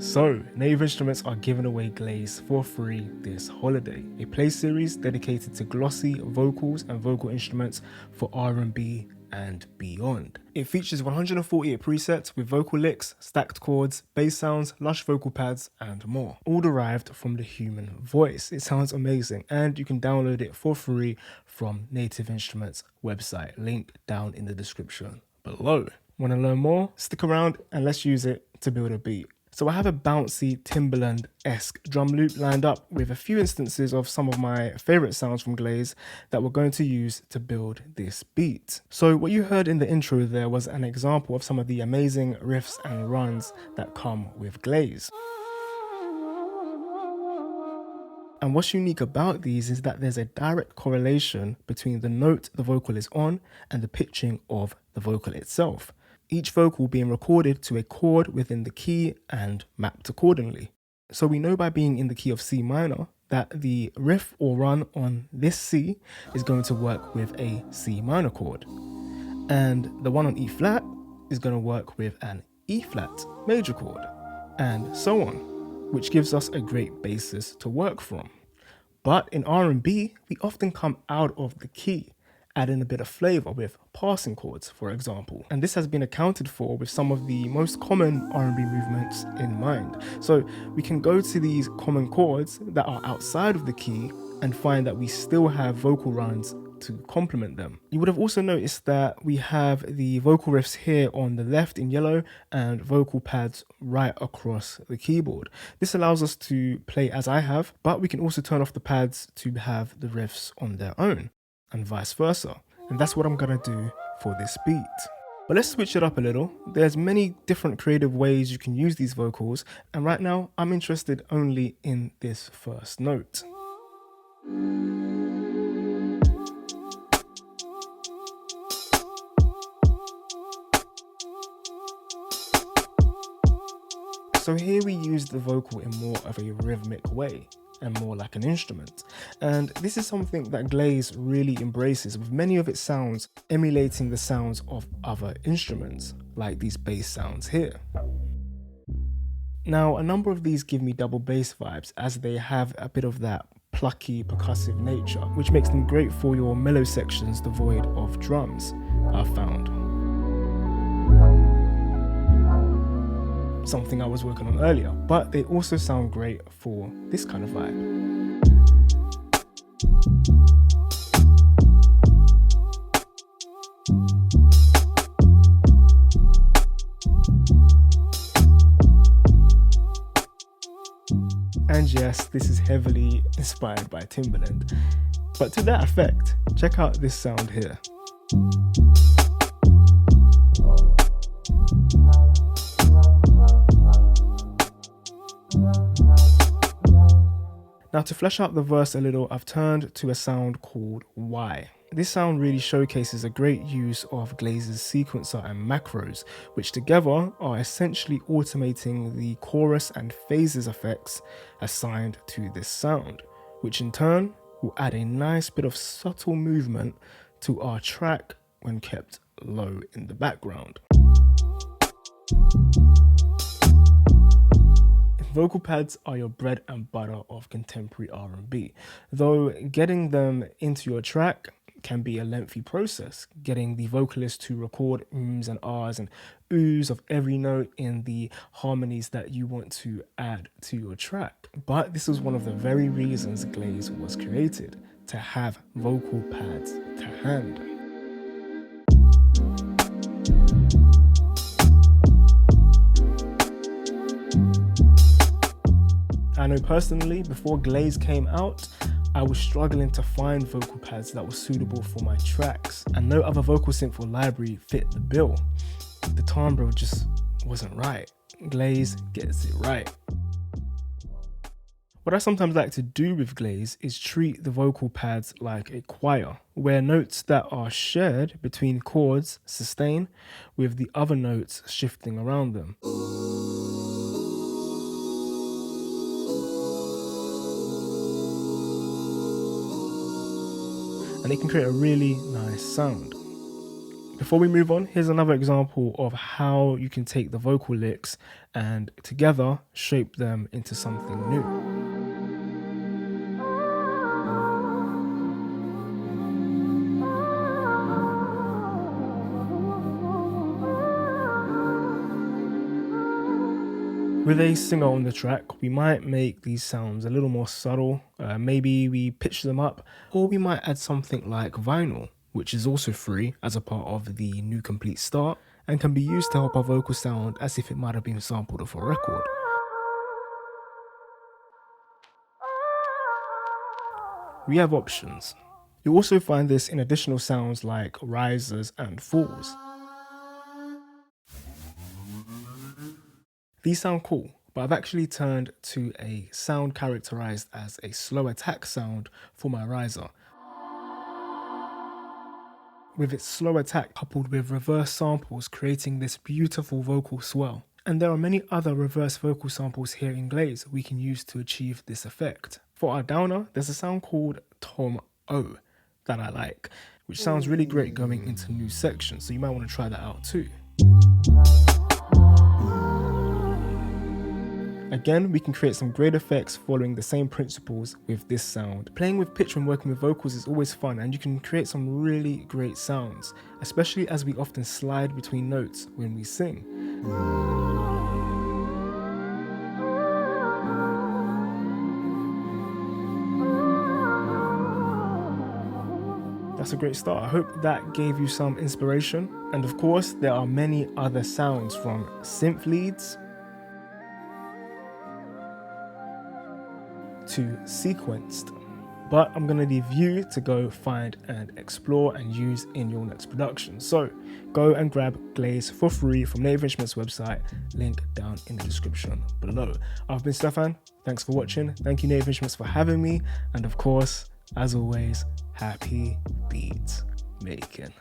So, Native Instruments are giving away Glaze for free this holiday, a play series dedicated to glossy vocals and vocal instruments for R&B and beyond. It features 148 presets with vocal licks, stacked chords, bass sounds, lush vocal pads, and more, all derived from the human voice. It sounds amazing, and you can download it for free from Native Instruments website, link down in the description below. Want to learn more? Stick around and let's use it to build a beat. So I have a bouncy Timbaland-esque drum loop lined up with a few instances of some of my favorite sounds from Glaze that we're going to use to build this beat. So what you heard in the intro there was an example of some of the amazing riffs and runs that come with Glaze. And what's unique about these is that there's a direct correlation between the note the vocal is on and the pitching of the vocal itself, each vocal being recorded to a chord within the key and mapped accordingly. So we know by being in the key of C minor that the riff or run on this C is going to work with a C minor chord, and the one on E flat is going to work with an E flat major chord, and so on, which gives us a great basis to work from. But in R&B, we often come out of the key, add in a bit of flavor with passing chords, for example. And this has been accounted for with some of the most common R&B movements in mind. So we can go to these common chords that are outside of the key and find that we still have vocal runs to complement them. You would have also noticed that we have the vocal riffs here on the left in yellow and vocal pads right across the keyboard. This allows us to play as I have, but we can also turn off the pads to have the riffs on their own, and vice versa. And that's what I'm gonna do for this beat. But let's switch it up a little. There's many different creative ways you can use these vocals, and right now I'm interested only in this first note. So here we use the vocal in more of a rhythmic way and more like an instrument. And this is something that Glaze really embraces, with many of its sounds emulating the sounds of other instruments, like these bass sounds here. Now, a number of these give me double bass vibes, as they have a bit of that plucky percussive nature, which makes them great for your mellow sections devoid of drums, I've found. Something I was working on earlier, but they also sound great for this kind of vibe. And yes, this is heavily inspired by Timbaland, but to that effect, check out this sound here. Now, to flesh out the verse a little, I've turned to a sound called Y. This sound really showcases a great use of Glaze's sequencer and macros, which together are essentially automating the chorus and phases effects assigned to this sound, which in turn will add a nice bit of subtle movement to our track when kept low in the background. Vocal pads are your bread and butter of contemporary R&B, though getting them into your track can be a lengthy process, getting the vocalist to record ums and ahs and oohs of every note in the harmonies that you want to add to your track. But this is one of the very reasons Glaze was created, to have vocal pads to hand. I know personally, before Glaze came out, I was struggling to find vocal pads that were suitable for my tracks, and no other vocal synth or library fit the bill. The timbre just wasn't right. Glaze gets it right. What I sometimes like to do with Glaze is treat the vocal pads like a choir, where notes that are shared between chords sustain, with the other notes shifting around them. And it can create a really nice sound. Before we move on, here's another example of how you can take the vocal licks and together shape them into something new. With a singer on the track, we might make these sounds a little more subtle, maybe we pitch them up, or we might add something like vinyl, which is also free as a part of the new Komplete start, and can be used to help our vocal sound as if it might have been sampled off a record. We have options. You'll also find this in additional sounds like rises and falls. These sound cool, but I've actually turned to a sound characterized as a slow attack sound for my riser. With its slow attack coupled with reverse samples creating this beautiful vocal swell. And there are many other reverse vocal samples here in Glaze we can use to achieve this effect. For our downer, there's a sound called Tom O that I like, which sounds really great going into new sections, so you might want to try that out too. Again, we can create some great effects following the same principles with this sound. Playing with pitch when working with vocals is always fun, and you can create some really great sounds, especially as we often slide between notes when we sing. That's a great start. I hope that gave you some inspiration. And of course, there are many other sounds, from synth leads to sequenced, but I'm gonna leave you to go find and explore and use in your next production. So go and grab Glaze for free from Native Instruments website, link down in the description below. I've been Stefan, thanks for watching. Thank you Native Instruments for having me, and of course, as always, happy beat making.